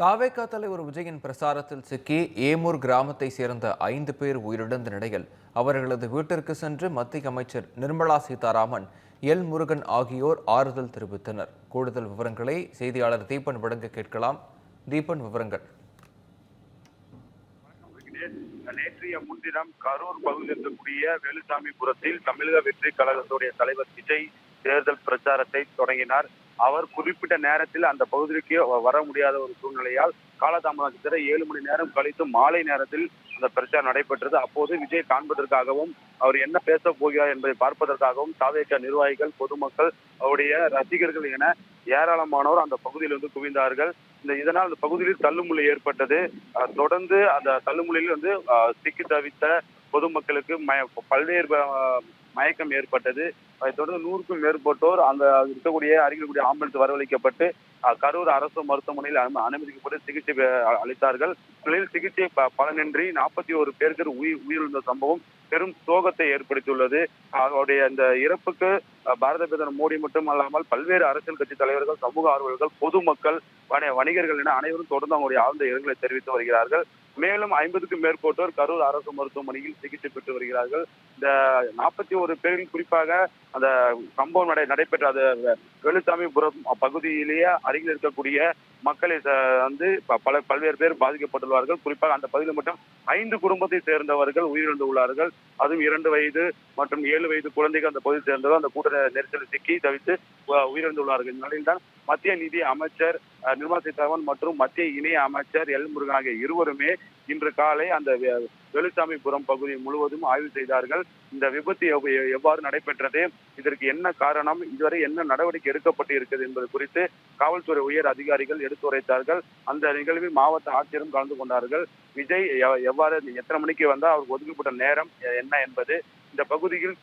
தாவேகா தலைவர் விஜயின் பிரசாரத்தில் சிக்கி ஏமூர் கிராமத்தை சேர்ந்த 5 பேர் உயிரிழந்த நிலையில் அவர்களது வீட்டிற்கு சென்று மத்திய அமைச்சர் நிர்மலா சீதாராமன், எல் முருகன் ஆகியோர் ஆறுதல் தெரிவித்தனர். கூடுதல் விவரங்களை செய்தியாளர் தீபன் வழங்க கேட்கலாம். தீபன், விவரங்கள். நேற்றைய முன்தினம் கரூர் பகுதியில் இருக்கக்கூடிய வேலுசாமிபுரத்தில் தமிழக வெற்றி கழகத்துடைய தலைவர் விஜய் தேர்தல் பிரச்சாரத்தை தொடங்கினார். அவர் குறிப்பிட்ட நேரத்தில் அந்த பகுதிக்கு வர முடியாத ஒரு சூழ்நிலையால் காலதாமதம் 7 மணி நேரம் கழித்து மாலை நேரத்தில் அந்த பிரச்சாரம் நடைபெற்றது. அப்போது விஜய் காண்பதற்காகவும் அவர் என்ன பேச போகிறார் என்பதை பார்ப்பதற்காகவும் தாவேகா நிர்வாகிகள், பொதுமக்கள், அவருடைய ரசிகர்கள் என ஏராளமானோர் அந்த பகுதியில் குவிந்தார்கள். இதனால் அந்த பகுதியில் தள்ளுமுள்ளு ஏற்பட்டது. தொடர்ந்து அந்த தள்ளுமுள்ளில் சிக்கி தவித்த பொதுமக்களுக்கு பல்வேறு மயக்கம் ஏற்பட்டது. அதை தொடர்ந்து 100க்கும் மேற்பட்டோர் அந்த இருக்கக்கூடிய அருகில் கூடிய ஆம்புலன்ஸ் வரவழைக்கப்பட்டு கரூர் அரசு மருத்துவமனையில் அனுமதிக்கப்பட்டு சிகிச்சை அளித்தார்கள். சிகிச்சை பலனின்றி 41 பேருக்கு உயிரிழந்த சம்பவம் பெரும் சோகத்தை ஏற்படுத்தியுள்ளது. அவருடைய இந்த இறப்புக்கு பாரத பிரதமர் மோடி மட்டுமல்லாமல் பல்வேறு அரசியல் கட்சி தலைவர்கள், சமூக ஆர்வலர்கள், பொதுமக்கள், வணிகர்கள் என அனைவரும் தொடர்ந்து அவங்களுடைய ஆழ்ந்த இரங்கலை தெரிவித்து வருகிறார்கள். மேலும் 50க்கும் மேற்பட்டோர் கரூர் அரசு மருத்துவமனையில் சிகிச்சை பெற்று வருகிறார்கள். இந்த 41 பேரில் குறிப்பாக அந்த சம்பவம் நடைபெற்ற அந்த வேலுசாமிபுரம் பகுதியிலேயே அருகில் இருக்கக்கூடிய மக்களை பல்வேறு பேர் பாதிக்கப்பட்டுள்ளார்கள். குறிப்பாக அந்த பகுதியில் மட்டும் 5 குடும்பத்தை சேர்ந்தவர்கள் உயிரிழந்து உள்ளார்கள். அதுவும் 2 வயது மற்றும் 7 வயது குழந்தைகள் அந்த பகுதியை சேர்ந்தவர் அந்த கூட்ட நெரிசலில் சிக்கி தவித்து உயிரிழந்துள்ளார்கள். இந்த நிலையில்தான் மத்திய நிதி அமைச்சர் நிர்மலா சீதாராமன் மற்றும் மத்திய இணை அமைச்சர் எல் முருகன் ஆகிய இருவருமே இன்று காலை அந்த வேலுசாமிபுரம் பகுதி முழுவதும் ஆய்வு செய்தார்கள். இந்த விபத்து எவ்வாறு நடைபெற்றது, இதற்கு என்ன காரணம், இதுவரை என்ன நடவடிக்கை எடுக்கப்பட்டு இருக்கிறது என்பது குறித்து காவல்துறை உயர் அதிகாரிகள் எடுத்துரைத்தார்கள். அந்த நிகழ்வில் மாவட்ட ஆட்சியரும் கலந்து கொண்டார்கள். விஜய் எவ்வாறு எத்தனை மணிக்கு வந்தால் அவருக்கு ஒதுக்கப்பட்ட நேரம் என்ன என்பது, இந்த பகுதியில்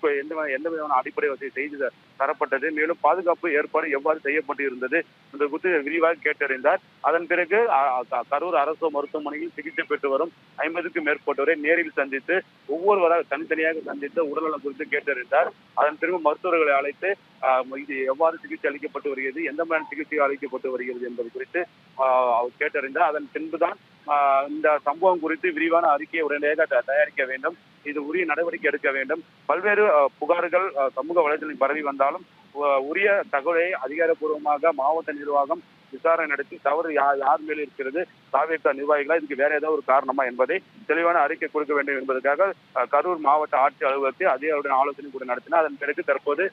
எந்த விதமான அடிப்படை வசதி செய்து தரப்பட்டது, மேலும் பாதுகாப்பு ஏற்பாடு எவ்வாறு செய்யப்பட்டு இருந்தது இந்த குறித்து விரிவாக கேட்டறிந்தார். அதன் பிறகு கரூர் அரசு மருத்துவமனையில் சிகிச்சை பெற்று வரும் 50க்கும் மேற்பட்டவரை நேரில் சந்தித்து ஒவ்வொருவராக தனித்தனியாக சந்தித்து உடல்நலம் குறித்து கேட்டறிந்தார். அதன் பிறகு மருத்துவர்களை அழைத்து இது எவ்வாறு சிகிச்சை அளிக்கப்பட்டு வருகிறது, எந்த மாதிரியான சிகிச்சை அளிக்கப்பட்டு வருகிறது என்பது குறித்து அவர் கேட்டறிந்தார். அதன் பின்புதான் இந்த சம்பவம் குறித்து விரிவான அறிக்கையை உடனடியாக தயாரிக்க வேண்டும், இது உரிய நடவடிக்கை எடுக்க வேண்டும். பல்வேறு புகார்கள் சமூக வலைதளத்தில் பரவி வந்தாலும் உரிய தகவலை அதிகாரப்பூர்வமாக மாவட்ட நிர்வாகம் விசாரணை நடத்தி தவறு யார் மேல் இருக்கிறது, தாவேகா நிர்வாகிகளா, இதுக்கு வேற ஏதாவது ஒரு காரணமா என்பதை தெளிவான அறிக்கை கொடுக்க வேண்டும் என்பதற்காக கரூர் மாவட்ட ஆட்சி அலுவலகத்தில் அதிகாரியுடன் ஆலோசனை கூட நடத்தினார். அதன் பிறகு தற்போது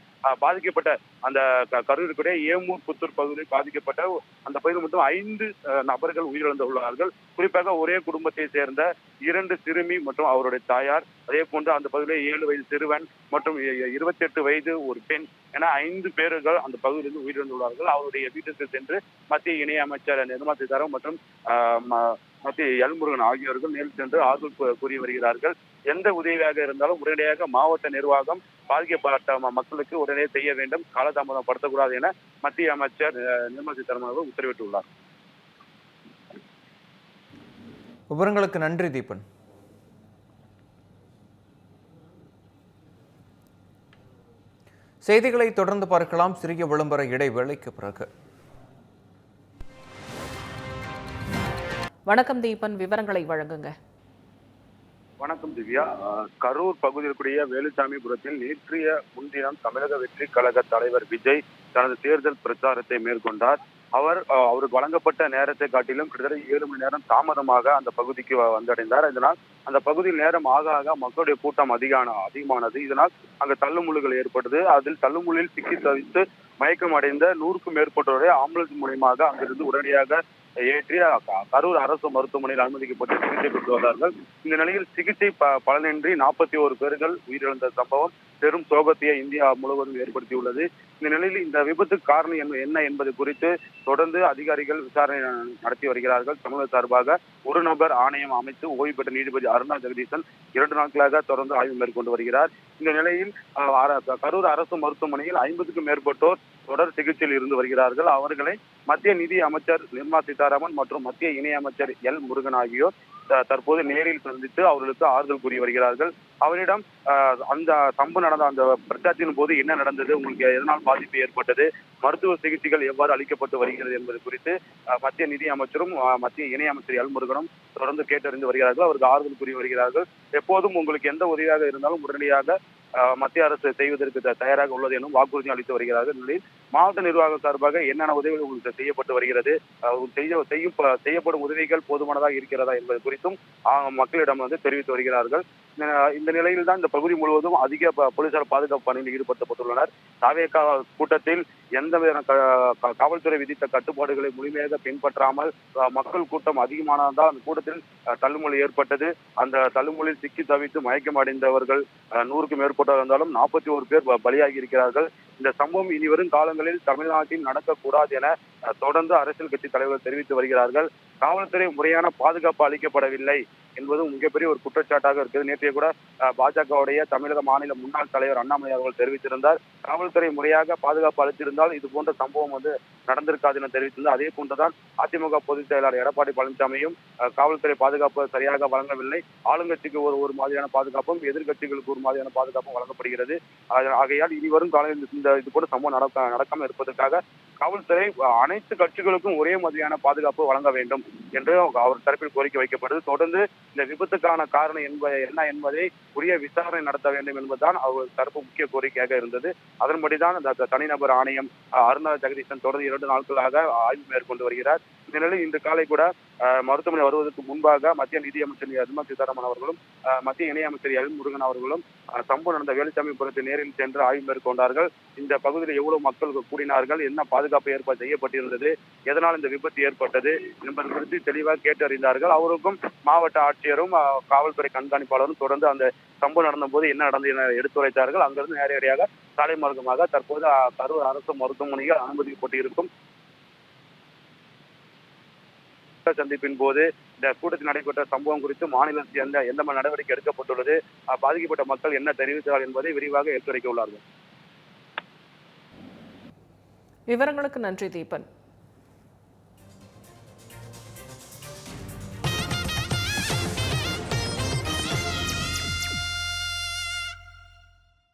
பாதிக்கப்பட்ட அந்த கரூருக்குடைய ஏமூர் புத்தூர் பகுதியில் பாதிக்கப்பட்ட அந்த பகுதியில் மட்டும் 5 நபர்கள் உயிரிழந்துள்ளார்கள். குறிப்பாக ஒரே குடும்பத்தை சேர்ந்த 2 சிறுமி மற்றும் அவருடைய தாயார், அதே போன்று அந்த பகுதியில் 7 வயது சிறுவன் மற்றும் 28 வயது ஒரு பெண் என 5 பேர்கள் அந்த பகுதியிலிருந்து உயிரிழந்துள்ளார்கள். அவருடைய வீட்டிற்கு சென்று மத்திய இணை அமைச்சர் நிர்மலா சீதாராமன் மற்றும் மத்திய எல் முருகன் ஆகியோர்கள் நேரில் சென்று ஆறுதல் கூறி வருகிறார்கள். எந்த உதவியாக இருந்தாலும் உடனடியாக மாவட்ட நிர்வாகம் பாதிக்கப்பட்ட மக்களுக்கு உடனே செய்ய வேண்டும், காலதாமதம் படுத்தக்கூடாது என மத்திய அமைச்சர் நிர்மலா சீதாராமன் அவர்கள் உத்தரவிட்டுள்ளார். விவரங்களுக்கு நன்றி தீபன். செய்திகளை தொடர்ந்து பார்க்கலாம் சிறிய விளம்பர இடைவேளைக்கு பிறகு. வணக்கம் தீபன், விவரங்களை வழங்குங்க. வணக்கம் திவ்யா. கரூர் பகுதியில் கூடிய வேலுசாமிபுரத்தில் நேற்றைய முன்தினம் தமிழக வெற்றி கழக தலைவர் விஜய் தனது தேர்தல் பிரச்சாரத்தை மேற்கொண்டார். அவருக்கு வழங்கப்பட்ட நேரத்தை காட்டிலும் கிட்டத்தட்ட 7 மணி நேரம் தாமதமாக அந்த பகுதிக்கு வந்தடைந்தார். இதனால் அந்த பகுதியில் நேரம் ஆக ஆக மக்களுடைய கூட்டம் அதிகமானது. இதனால் அங்கு தள்ளுமுள்ளுகள் ஏற்பட்டது. அதில் தள்ளுமுள்ளில் சிக்கி தவித்து மயக்கம் அடைந்த 100க்கும் மேற்பட்டோரை ஆம்புலன்ஸ் மூலியமாக அங்கிருந்து உடனடியாக ஏற்றி கரூர் அரசு மருத்துவமனையில் அனுமதிக்கப்பட்டு சிகிச்சை பெற்று வந்தார்கள். இந்த நிலையில் சிகிச்சை பலனின்றி 41 பேர்கள் உயிரிழந்த சம்பவம் பெரும் சோகத்தையே இந்தியா முழுவதும் ஏற்படுத்தியுள்ளது. இந்த நிலையில் இந்த விபத்துக்கு காரணம் என்ன என்பது குறித்து தொடர்ந்து அதிகாரிகள் விசாரணை நடத்தி வருகிறார்கள். தமிழக சார்பாக ஒரு நபர் ஆணையம் அமைத்து ஓய்வு பெற்ற நீதிபதி அருணா ஜெகதீசன் 2 நாட்களாக தொடர்ந்து ஆய்வு மேற்கொண்டு வருகிறார். இந்த நிலையில் கரூர் அரசு மருத்துவமனையில் 50க்கும் மேற்பட்டோர் தொடர் சிகிச்சையில் இருந்து வருகிறார்கள். அவர்களை மத்திய நிதி அமைச்சர் நிர்மலா சீதாராமன் மற்றும் மத்திய இணையமைச்சர் எல் முருகன் ஆகியோர் தற்போது நேரில் சந்தித்து அவர்களுக்கு ஆறுதல் கூறி வருகிறார்கள். அவரிடம் அந்த சம்பவம் நடந்த அந்த பிரச்சாரத்தின் போது என்ன நடந்தது, உங்களுக்கு எதனால் பாதிப்பு ஏற்பட்டது, மருத்துவ சிகிச்சைகள் எவ்வாறு அளிக்கப்பட்டு வருகிறது என்பது குறித்து மத்திய நிதி அமைச்சரும் மத்திய இணை அமைச்சர் எல் முருகனும் தொடர்ந்து கேட்டறிந்து வருகிறார்கள். அவருக்கு ஆறுதல் கூறி வருகிறார்கள். எப்போதும் உங்களுக்கு எந்த உதவியாக இருந்தாலும் உடனடியாக மத்திய அரசு செய்வதற்கு தயாராக உள்ளது எனும் வாக்குறுதி அளித்து வருகிறார்கள். நிலையில் மாவட்ட நிர்வாகம் சார்பாக என்னென்ன உதவிகள் உங்களுக்கு செய்யப்பட்டு வருகிறது, செய்யப்படும் உதவிகள் போதுமானதாக இருக்கிறதா என்பது குறித்தும் மக்களிடம் தெரிவித்து வருகிறார்கள். இந்த நிலையில் தான் இந்த பகுதி முழுவதும் அதிக போலீசார் பாதுகாப்பு பணியில் ஈடுபடுத்தப்பட்டுள்ளனர். தாவேகா கூட்டத்தில் எந்தவித காவல்துறை விதித்த கட்டுப்பாடுகளை முழுமையாக பின்பற்றாமல் மக்கள் கூட்டம் அதிகமானதால் அந்த கூட்டத்தில் தள்ளுமுள்ளு ஏற்பட்டது. அந்த தள்ளுமுள்ளில் சிக்கி தவித்து மயக்கம் அடைந்தவர்கள் 100க்கும் மேற்பட்டவர் இருந்தாலும் 41 பேர் பலியாகி இருக்கிறார்கள். இந்த சம்பவம் இனி வரும் காலங்களில் தமிழ்நாட்டில் நடக்கக்கூடாது என தொடர்ந்து அரசியல் கட்சி தலைவர்கள் தெரிவித்து வருகிறார்கள். காவல்துறை முறையான பாதுகாப்பு அளிக்கப்படவில்லை என்பது மிகப்பெரிய ஒரு குற்றச்சாட்டாக இருக்குது. நேற்றைய கூட பாஜகவுடைய தமிழக மாநில முன்னாள் தலைவர் அண்ணாமலை அவர்கள் தெரிவித்திருந்தார், காவல்துறை முறையாக பாதுகாப்பு அளித்திருந்தால் இது போன்ற சம்பவம் நடந்திருக்காது என தெரிவித்திருந்தார். அதே போன்றுதான் அதிமுக பொதுச் செயலாளர் எடப்பாடி பழனிசாமியும் காவல்துறை பாதுகாப்பு சரியாக வழங்கவில்லை, ஆளுங்கட்சிக்கு ஒரு மாதிரியான பாதுகாப்பும் எதிர்கட்சிகளுக்கு ஒரு மாதிரியான பாதுகாப்பும் வழங்கப்படுகிறது. ஆகையால் இனி வரும் காலையில் இது போன்ற சம்பவம் நடக்காமல் இருப்பதற்காக காவல்துறை அனைத்து கட்சிகளுக்கும் ஒரே மாதிரியான பாதுகாப்பு வழங்க வேண்டும் என்று அவர் தரப்பில் கோரிக்கை வைக்கப்படுது. தொடர்ந்து இந்த விபத்துக்கான காரணம் என்ன என்பதை உரிய விசாரணை நடத்த வேண்டும் என்பதுதான் அவர் தரப்பு முக்கிய கோரிக்கையாக இருந்தது. அதன்படிதான் அந்த தனிநபர் ஆணையம் அருணா ஜெகதீசன் தொடர்ந்து 2 நாட்களாக ஆய்வு மேற்கொண்டு வருகிறார். இந்த நிலையில் இன்று காலை கூட மருத்துவமனை வருவதற்கு முன்பாக மத்திய நிதியமைச்சர் நிர்மலா சீதாராமன் அவர்களும் மத்திய இணையமைச்சர் எல் முருகன் அவர்களும் சம்பவம் நடந்த வேலுசாமிபுரத்தை நேரில் சென்று ஆய்வு மேற்கொண்டார்கள். இந்த பகுதியில் எவ்வளவு மக்கள் கூடினார்கள், என்ன பாதுகாப்பு ஏற்பாடு செய்யப்பட்டிருந்தது, எதனால் இந்த விபத்து ஏற்பட்டது என்பது குறித்து தெளிவாக கேட்டறிந்தார்கள். அவருக்கும் மாவட்ட ஆட்சியரும் காவல்துறை கண்காணிப்பாளரும் தொடர்ந்து அந்த சம்பவம் நடந்த போது என்ன நடந்தது என எடுத்துரைத்தார்கள். அங்கிருந்து நேரடியாக சாலை மார்க்கமாக தற்போது கரூர் அரசு மருத்துவமனையில் அனுமதிக்கப்பட்டு இருக்கும். சந்திப்பின் போது இந்த கூட்டத்தில் நடைபெற்ற சம்பவம் குறித்து மாநில அரசு எந்த நடவடிக்கை எடுக்கப்பட்டுள்ளது, பாதிக்கப்பட்ட மக்கள் என்ன தெரிவித்தார்கள் என்பதை விரிவாக எடுத்துரைக்க உள்ளார்கள். விவரங்களுக்கு நன்றி தீபன்.